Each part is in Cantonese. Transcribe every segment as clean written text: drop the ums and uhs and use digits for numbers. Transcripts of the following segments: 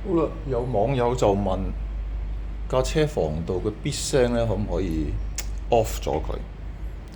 好啦，有網友就問架車防盜嘅咇聲咧，可唔可以 off 咗佢？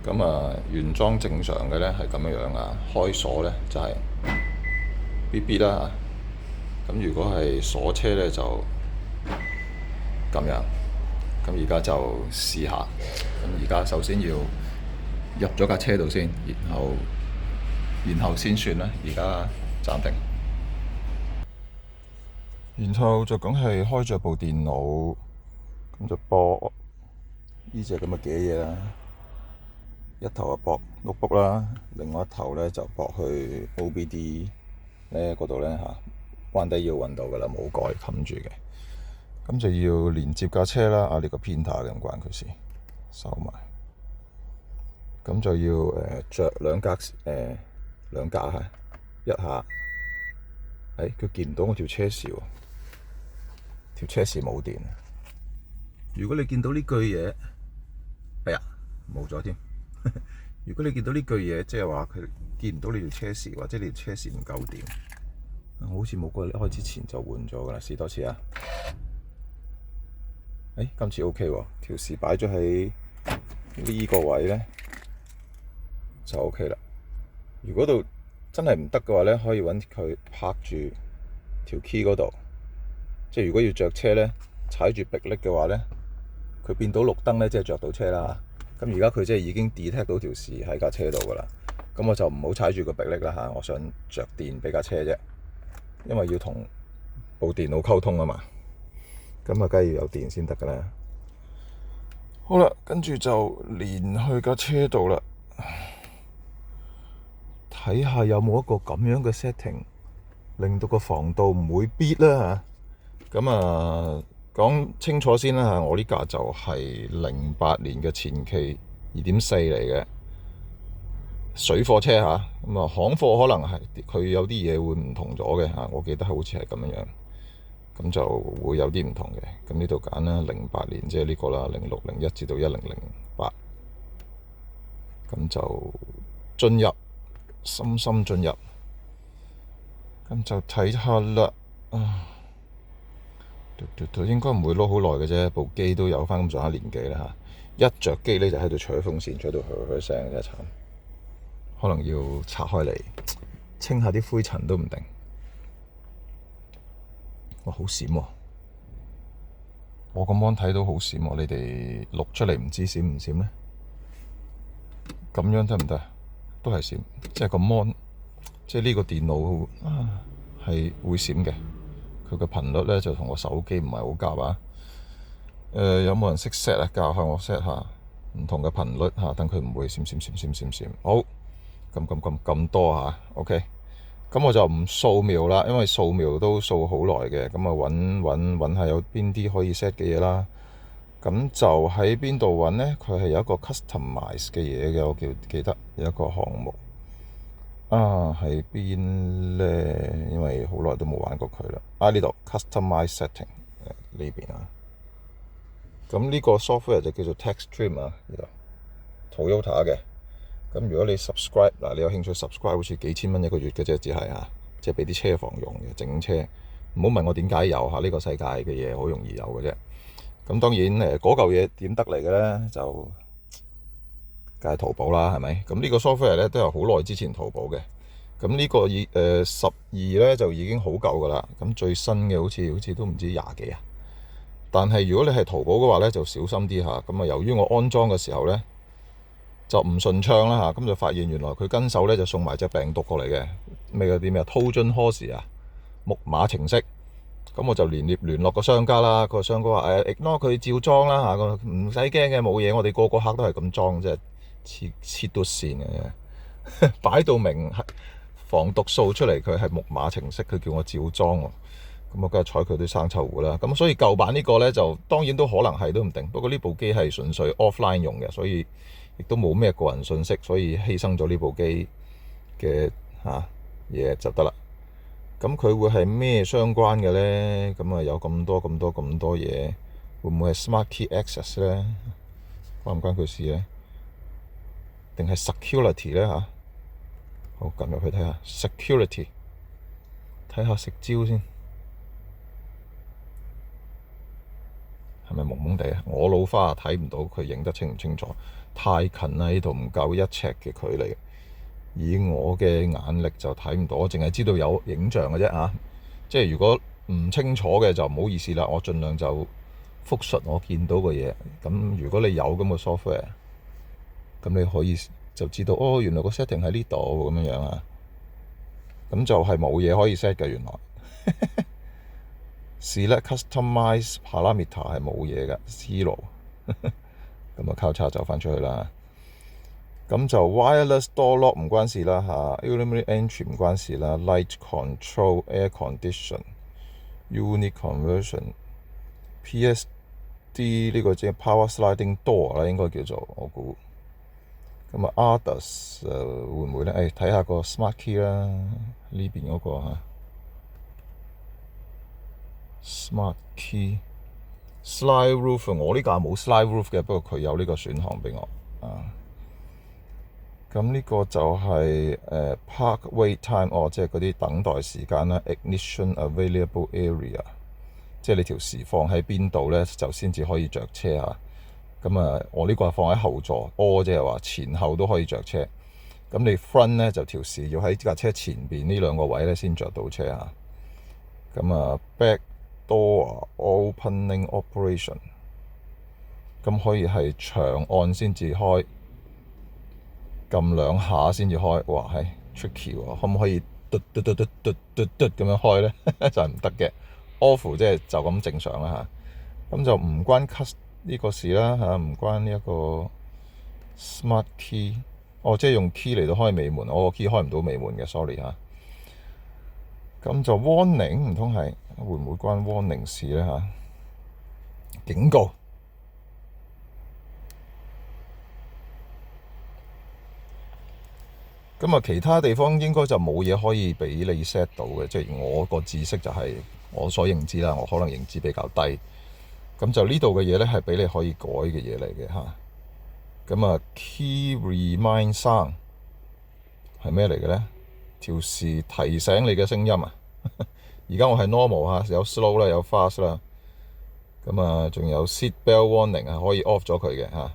咁啊，原裝正常嘅咧係咁樣樣啊，開鎖咧就係咇咇啦。咁如果係鎖車咧就咁樣。咁而家就試下。咁而家首先要入咗架車度先，然後先算啦。而家暫定。然後就梗係開咗部電腦，咁就播呢隻咁嘅嘅嘢啦。一頭就駁 notebook 啦，另外一頭咧就駁去 OBD 咧嗰度咧嚇，彎低要揾到噶啦，冇蓋冚住嘅。咁就要連接架車啦。呢個 printer 嘅唔關佢事，收埋。咁就要着兩格兩格嚇，一下。佢見唔到我條車匙喎，條車匙冇電。如果你見到呢句嘢，哎呀冇咗添。如果你見到呢句嘢，即係話佢見唔到你條車匙，或者你條車匙唔夠電。我好似冇過開之前就換咗噶啦，試多次啊！今次 OK 喎，條匙擺咗喺呢個位咧就 OK 啦。如果度真係唔得嘅話咧，可以揾佢拍住條 key 嗰度。即係如果要着車咧，踩住迫力嘅話咧，佢變到綠燈咧，即係着到車啦。咁而家佢即係已經 detect 到條匙喺架車度噶啦。咁我就唔好踩住個迫力啦嚇。我想着電俾架車啫，因為要同部電腦溝通啊嘛。咁啊，梗係要有電先得噶啦。好啦，跟住就連去架車度啦，睇下有冇一個咁樣嘅 setting，令到個防盜唔會咇啦嚇。咁啊，講清楚先啦嚇，我呢架就係08年嘅前期2.4嚟嘅水貨車嚇。咁啊，行貨可能係佢有啲嘢會唔同咗嘅嚇，我記得好似係咁樣。咁就會有啲唔同嘅。咁呢度揀啦，08年即係呢個啦，06、01至到1008。咁就進入，深深進入。咁就睇下啦。應該唔會攞好耐嘅啫，部機都有翻咁上下年紀啦嚇。一着機咧就喺度吹風扇，吹到噓聲，真係慘。可能要拆開嚟清下啲灰塵都唔定。哇，好閃喎！我個 mon 睇到好閃喎，你哋錄出嚟唔知閃唔閃咧？咁樣得唔得？都係閃，即係個 mon，即係呢個電腦係會閃嘅。佢個頻率咧就同我手機唔係好夾啊。有冇人識 set 啊？教下我 set 下唔同嘅頻率嚇，等佢唔會閃閃閃閃閃閃。好，咁多嚇。OK。咁我就唔掃描啦，因為掃描都掃好耐嘅。咁啊，揾下有邊啲可以 set 嘅嘢啦。咁就喺邊度揾呢？佢係有一個 customize 嘅嘢嘅，我記得有一個項目喺邊呢？因為好耐都冇玩過佢啦。呢度 customize setting 呢邊啊。咁呢個 software 就叫做 TechStream 啊，呢度 Toyota 嘅。咁如果你 subscribe 你有興趣 subscribe，好似幾千蚊一個月嘅啫，只係即係俾啲車房用嘅整車。唔好問我點解有呢個世界嘅嘢好容易有嘅啫。咁當然嗰嚿嘢點得嚟嘅咧，就梗係淘寶啦，係咪？咁呢個 software 咧都係好耐之前淘寶嘅。咁呢個12咧就已經好舊噶啦。咁最新嘅好似都唔知廿幾啊。但係如果你係淘寶嘅話咧，就小心啲嚇。咁啊，由於我安裝嘅時候咧，就唔順暢啦嚇，咁就發現原來佢跟手咧就送埋隻病毒過嚟嘅，咩嗰啲咩 Trojan Horse 木馬程式。咁我就聯絡個商家啦，個商家話ignore 佢照裝啦嚇，唔使驚嘅，冇嘢，我哋個客都係咁裝，即係切到線嘅，擺到明防毒掃出嚟，佢係木馬程式，佢叫我照裝喎。咁我梗係睬佢啲生臭狐啦。咁所以舊版呢個咧就當然都可能係都唔定，不過呢部機係純粹 offline 用嘅，所以亦都冇咩個人信息，所以犧牲咗呢部機嘅嘢就得啦。咁佢會係咩相關嘅咧？咁啊有咁多嘢，會唔會係 Smart Key Access 咧？關唔關佢事咧？定係 Security 咧嚇？好，撳入去睇下 Security，睇下食招先。係咪蒙蒙地啊？我老花睇唔到佢影得清唔清楚，太近啦，呢度唔夠1尺嘅距離，以我嘅眼力就睇唔到，我淨係知道有影像嘅啫嚇。即係如果唔清楚嘅就唔好意思啦，我盡量就復述我見到嘅嘢。咁如果你有咁嘅 software，咁你可以就知道哦，原來個 setting 喺呢度咁樣樣啊。咁就係冇嘢可以 set 嘅原來。Select customize parameter 係冇嘢嘅 zero。咁啊交叉走翻出去啦。咁就 wireless door lock 唔關事啦嚇 ，Ultimate entry 唔關事啦 ，light control air condition。Unit conversion，PSD 呢個即係 power sliding door 啦，應該叫做我估。咁啊 others 會唔會咧？睇下個 smart key 啦，呢邊嗰個嚇 smart key slide roof， 我呢架冇 slide roof 嘅，不過佢有呢個選項俾我啊。咁呢個就係park wait time，即係嗰啲等待時間啦。Ignition available area， 即係你條匙放喺邊度咧，就先至可以着車嚇。咁啊，我呢個係放喺後座，即係話前後都可以着車。咁你 front 咧就條匙要喺架車前邊呢兩個位咧先着到車嚇。咁啊 back door opening operation， 咁可以係長按先至開。撳2下先至開，哇係 tricky 喎，可唔可以嘟嘟嘟嘟嘟嘟嘟咁樣開咧？就係唔得嘅。off 即係就咁正常啦嚇，咁就唔關 cut 呢個事啦嚇，唔關呢一個 smart key， 即係用 key 嚟到開尾門，我個 key 開唔到尾門嘅 ，sorry 嚇。咁就 warning 唔通係會唔會關 warning 事咧嚇？警告。咁啊，其他地方應該就冇嘢可以俾你 set 到嘅，即係我個知識就係我所認知啦，我可能認知比較低。咁就呢度嘅嘢咧係俾你可以改嘅嘢嚟嘅嚇。咁啊 key remind sound 係咩嚟嘅咧？條匙提醒你嘅聲音啊！而家我係 normal 嚇，有 slow 啦，有 fast 啦。咁啊，仲有 seat belt warning 係可以 off 咗佢嘅嚇。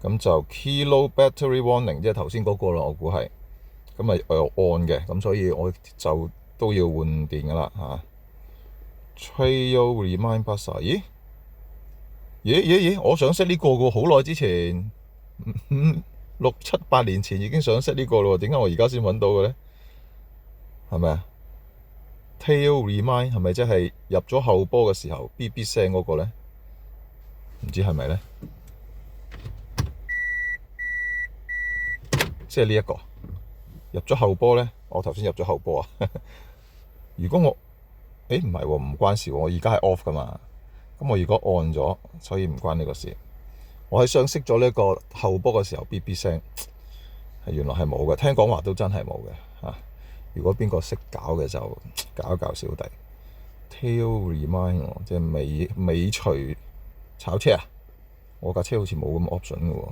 咁就 key low battery warning， 即係頭先嗰個啦，我估係。咁咪on嘅，咁所以我就都要換電噶啦嚇。Trail remind buzzer， 咦，我想識呢個喎，好耐之前6、7、8年前已經想識呢個咯，點解我而家先揾到嘅咧？係咪啊 ？Tail remind 係咪即係入咗後波嘅時候 B B 聲嗰個咧？唔知係咪咧？即係呢一個入咗後波咧，我頭先入咗後波啊！如果我唔係喎，唔關事喎，我而家係 off 噶嘛。咁我如果按咗，所以唔關呢個事。我喺想熄咗呢個後波嘅時候 B B 聲，原來係冇嘅。聽講話都真係冇嘅嚇。如果邊個識搞嘅就搞一搞小弟。Tail remind 即係尾隨炒車啊！我架車好似冇咁 option 嘅喎。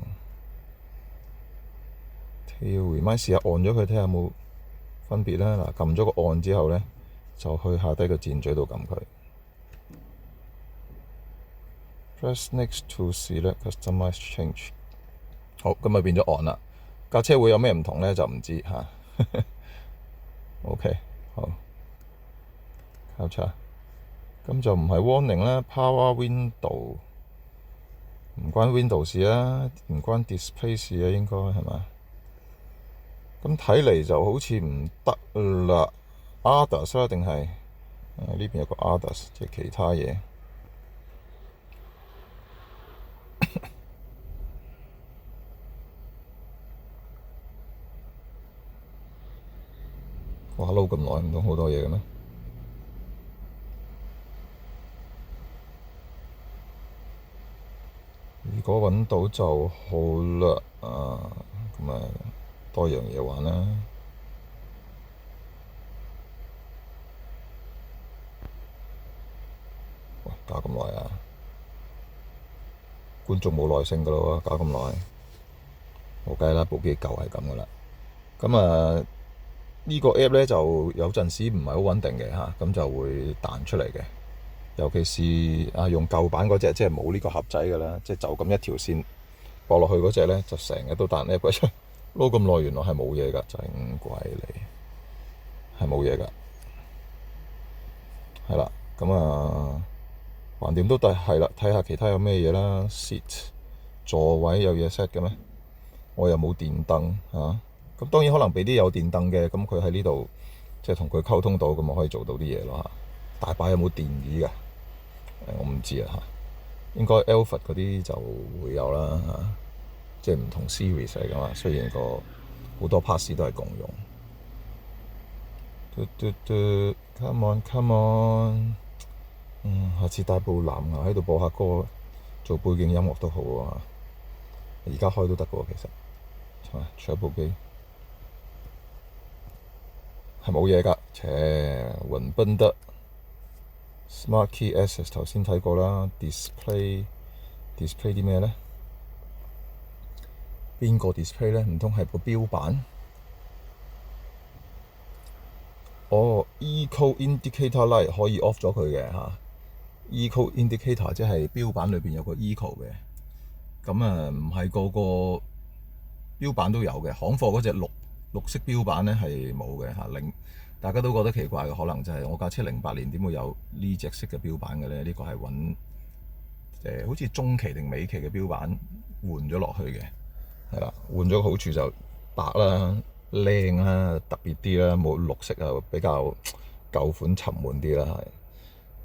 Remind 試下按咗佢睇下有冇分別啦。嗱，撳咗個按之後咧，就去下低個箭嘴度撳佢。Press next to select customize change。好，咁咪變咗按啦。架車會有咩唔同咧？就唔知嚇。OK， 好，交叉。咁就唔係 warning 啦 ，power window 唔關 window 事啦，唔關 display 事啊，應該係嘛？咁睇嚟就好似唔得啦 ，others 啦定係呢邊有個 others， 即係其他嘢。哇撈咁耐唔通好多嘢嘅咩？如果揾到就好啦，咁啊多樣嘢玩啦。哇，搞咁耐啊！觀眾冇耐性噶咯喎，搞咁耐，我計啦，部機舊係咁噶啦。咁啊〜呢個 app 咧就有陣時唔係好穩定嘅嚇，咁就會彈出嚟嘅。尤其是用舊版嗰隻，即係冇呢個盒仔㗎啦，即係就咁一條線駁落去嗰隻咧，就成日都彈呢鬼出，撈咁耐原來係冇嘢㗎，真鬼嚟，係冇嘢㗎，係啦，咁橫掂都係啦，睇下其他有咩嘢啦。Seat 座位有嘢 set 嘅咩？我又冇電燈嚇，咁當然可能俾啲有電燈嘅，咁佢喺呢度即係同佢溝通到，咁我可以做到啲嘢咯嚇。大把有冇電椅㗎？我唔知啊嚇，應該 Alphard 嗰啲就會有啦嚇，即係唔同 series 嚟㗎嘛。雖然好多 pass 都係共用。Come on come on，下次帶部藍牙喺度播下歌，做背景音樂都好啊。而家開都得㗎喎，其實除咗部機係冇嘢㗎，雲賓德 Smart Key Access 頭先睇過啦。display 啲咩咧？邊個 display 咧？唔通係個標板？Eco Indicator Light 可以 off 咗佢嘅嚇。Eco Indicator 即係標板裏邊有個 Eco 嘅，咁唔係個個標板都有嘅。行貨嗰隻綠色標板咧係冇嘅嚇。大家都覺得奇怪嘅，可能就係我架車08年點會有呢隻色嘅標板嘅咧？呢個係揾好似中期定尾期嘅標板換咗落去嘅，係啦，換咗個好處就白啦、靚啦、特別啲啦，冇綠色啊，比較舊款沉悶啲啦，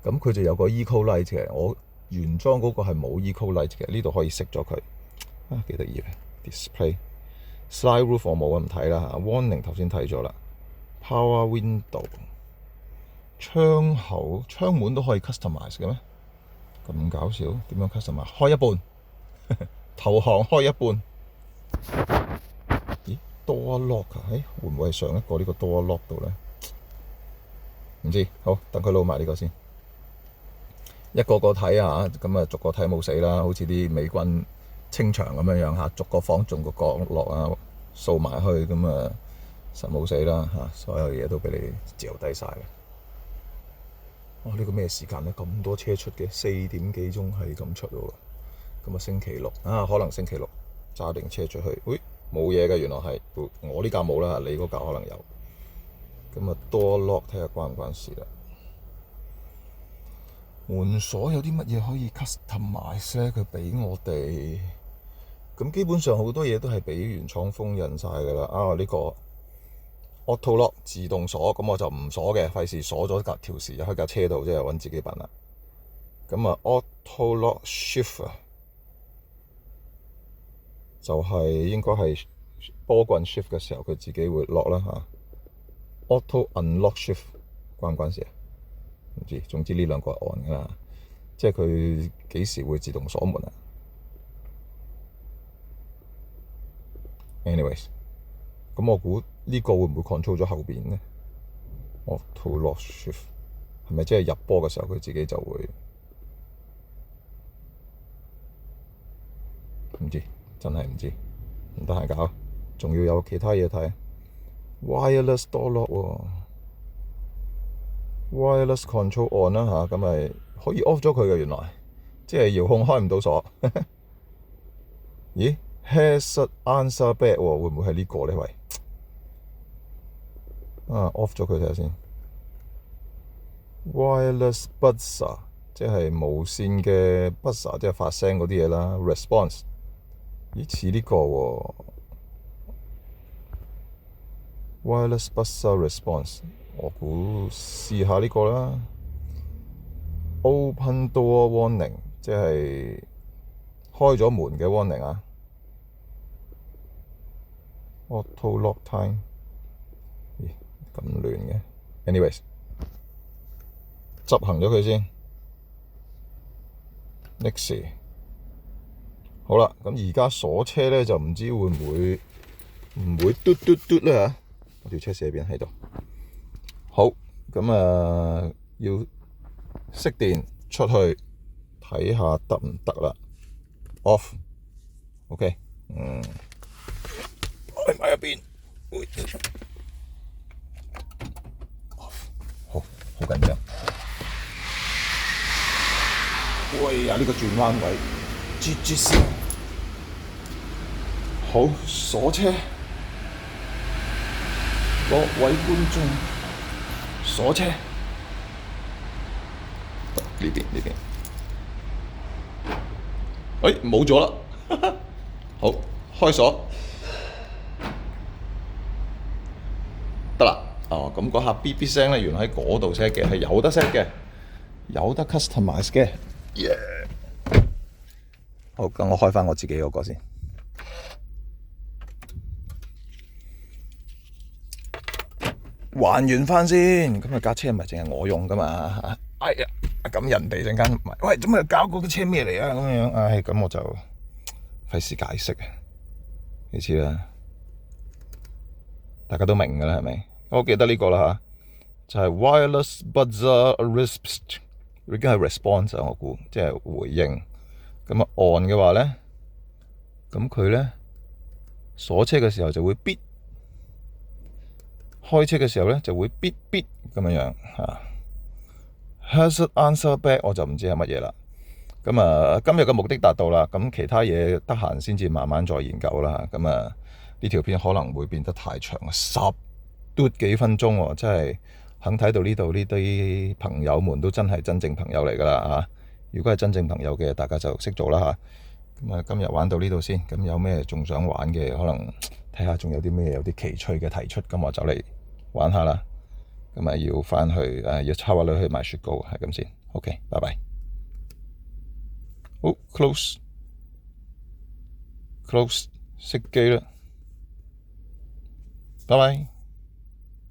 係。咁佢就有個 Eco Light 嘅，我原裝嗰個係冇 Eco Light 嘅，呢度可以熄咗佢幾得意嘅 display。Slide Roof 我冇咁睇啦嚇。Warning 頭先睇咗啦。Power Window 窗門都可以 customize 嘅咩？咁搞笑，點樣 customize？開一半，頭行開一半。咦 ？Door Lock 啊？會唔會係上一個呢個 Door Lock 度咧？唔知，好等佢撈埋呢個先。一個個睇下，咁逐個睇冇死啦，好似啲美軍清場咁樣嚇，逐個房逐個角落掃埋去咁實冇死啦嚇，所有嘢都俾你嚼低晒嘅。呢個咩時間咧？咁多車出嘅，4點幾鐘係咁出喎。咁星期六可能星期六揸定車出去。冇嘢嘅，原來係我呢架冇啦，你嗰架可能有。咁Door Lock 睇下關唔關事啦。門鎖有啲乜嘢可以 customize 咧？佢俾我哋咁基本上好多嘢都係俾原廠封印晒㗎啦。呢個 Auto Lock 自動鎖，咁我就唔鎖嘅，費事鎖咗條匙喺架車度，即係揾自己笨啦。咁Auto Lock Shift 就係應該係波棍 shift 嘅時候，佢自己會落啦嚇。Auto Unlock Shift 關唔關事啊？唔知，總之呢兩個係按㗎啦，即係佢幾時會自動鎖門啊 ？Anyways，咁我估呢個會唔會 control 咗後邊咧？Auto Lock Shift 係咪即係入波嘅時候佢自己就會唔知？真係唔知，唔得閒搞，仲要有其他嘢睇。Wireless Door Lock 喎，Wireless Control On 啦嚇，咁咪可以 off 咗佢嘅原來，即係遙控開唔到鎖。咦 ？Hazard Answer Back 喎，會唔會係呢個咧？喂，off 咗佢睇下先。Wireless Buzzer 即係無線嘅 buzzer，即係發聲嗰啲嘢啦。Response 咦似呢個喎。Wireless Buzzer Response， 我估試下呢個啦。Open Door Warning， 即係開咗門嘅 warning 啊。Auto Lock Time， 咦咁亂嘅。Anyways， 執行咗佢先。Next， 好啦，咁而家鎖車咧就唔知會唔會嘟嘟嘟咧嚇。我條車匙喺邊？喺度。好，咁要熄電出去睇下得唔得啦。Off，OK，開埋入邊。Off，好緊張。喂呀！呢個轉彎位，絕線。好，鎖車。各位觀眾，鎖車。呢邊。冇咗啦。好，開鎖。得啦。哦，咁嗰下 BB 聲咧，原來喺嗰度 set 嘅，係有得 set 嘅，有得 customize 嘅。好，咁我開翻我自己嗰個先。還原翻先，咁架車唔係淨係我用噶嘛？哎呀，咁人哋陣間喂，做咩搞嗰個車咩嚟啊？咁樣，咁我就費事解釋啊。你知啦，大家都明噶啦，係咪？我記得呢個啦就係 wireless buzzer response， 已經係 response 我估，即係回應。咁啊 on 嘅話咧，咁佢咧鎖車嘅時候就會 beep， 開車嘅時候咧就會 beep beep 咁樣嚇。Hazard answer back 我就唔知係乜嘢啦。咁啊，今日嘅目的達到啦，咁其他嘢得閒先至慢慢再研究啦。咁啊，呢條片可能會變得太長，10多幾分鐘喎，真係肯睇到呢度呢啲朋友們都真係真正朋友嚟㗎啦嚇。如果係真正朋友嘅，大家就識做啦嚇。咁啊，今日玩到呢度先。咁有咩仲想玩嘅，可能睇下仲有啲咩有啲奇趣嘅提出，咁我就嚟玩下啦。咁啊，要翻去要抄下女去買雪糕，係咁先。OK，拜拜。好 ，close， 熄機啦，拜拜。